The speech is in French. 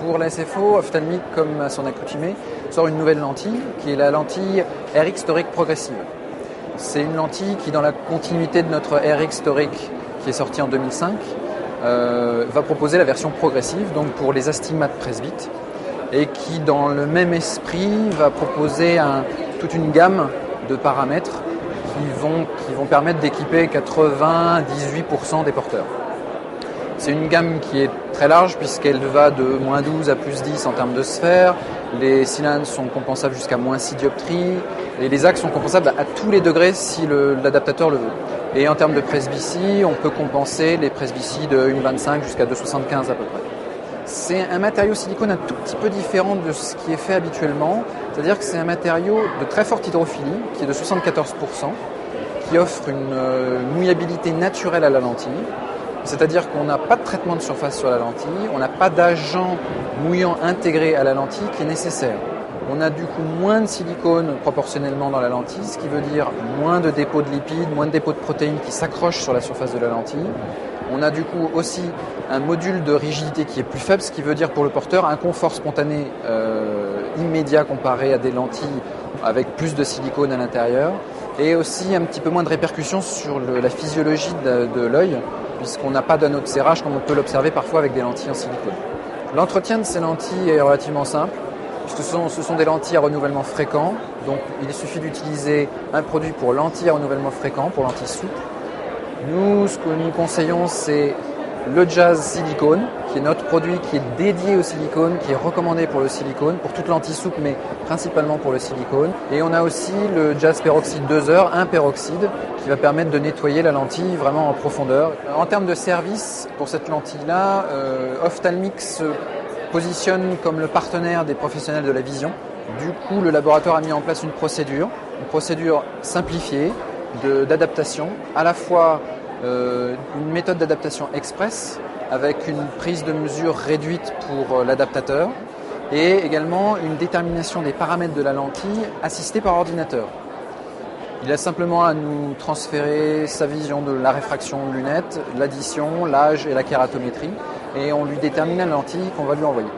Pour la SFO, Ophthalmic, comme à son accoutumée, sort une nouvelle lentille qui est la lentille RX Toric progressive. C'est une lentille qui, dans la continuité de notre RX Toric qui est sorti en 2005, va proposer la version progressive, donc pour les astigmates presbytes, et qui, dans le même esprit, va proposer toute une gamme de paramètres qui vont permettre d'équiper 98% des porteurs. C'est une gamme qui est très large puisqu'elle va de -12 à +10 en termes de sphères. Les cylindres sont compensables jusqu'à -6 dioptries et les axes sont compensables à tous les degrés si l'adaptateur le veut. Et en termes de presbytie, on peut compenser les presbyties de 1,25 jusqu'à 2,75 à peu près. C'est un matériau silicone un tout petit peu différent de ce qui est fait habituellement, c'est-à-dire que c'est un matériau de très forte hydrophilie, qui est de 74%, qui offre une mouillabilité naturelle à la lentille, c'est-à-dire qu'on n'a pas de traitement de surface sur la lentille, on n'a pas d'agent mouillant intégré à la lentille qui est nécessaire. On a du coup moins de silicone proportionnellement dans la lentille, ce qui veut dire moins de dépôts de lipides, moins de dépôts de protéines qui s'accrochent sur la surface de la lentille. On a du coup aussi un module de rigidité qui est plus faible, ce qui veut dire pour le porteur un confort spontané immédiat comparé à des lentilles avec plus de silicone à l'intérieur, et aussi un petit peu moins de répercussions sur la physiologie de l'œil, puisqu'on n'a pas d'anneau de serrage comme on peut l'observer parfois avec des lentilles en silicone. L'entretien de ces lentilles est relativement simple, puisque ce sont des lentilles à renouvellement fréquent, donc il suffit d'utiliser un produit pour lentilles à renouvellement fréquent, pour lentilles souples. Nous, ce que nous conseillons, c'est le Jazz Silicone, qui est notre produit qui est dédié au silicone, qui est recommandé pour le silicone, pour toute lentille souple, mais principalement pour le silicone. Et on a aussi le Jazz Peroxyde 2 heures, un peroxyde, qui va permettre de nettoyer la lentille vraiment en profondeur. En termes de service, pour cette lentille-là, Ophthalmic se positionne comme le partenaire des professionnels de la vision. Du coup, le laboratoire a mis en place une procédure simplifiée d'adaptation, à la fois une méthode d'adaptation express avec une prise de mesure réduite pour l'adaptateur et également une détermination des paramètres de la lentille assistée par ordinateur. Il a simplement à nous transférer sa vision de la réfraction de lunettes, l'addition, l'âge et la kératométrie, et on lui détermine la lentille qu'on va lui envoyer.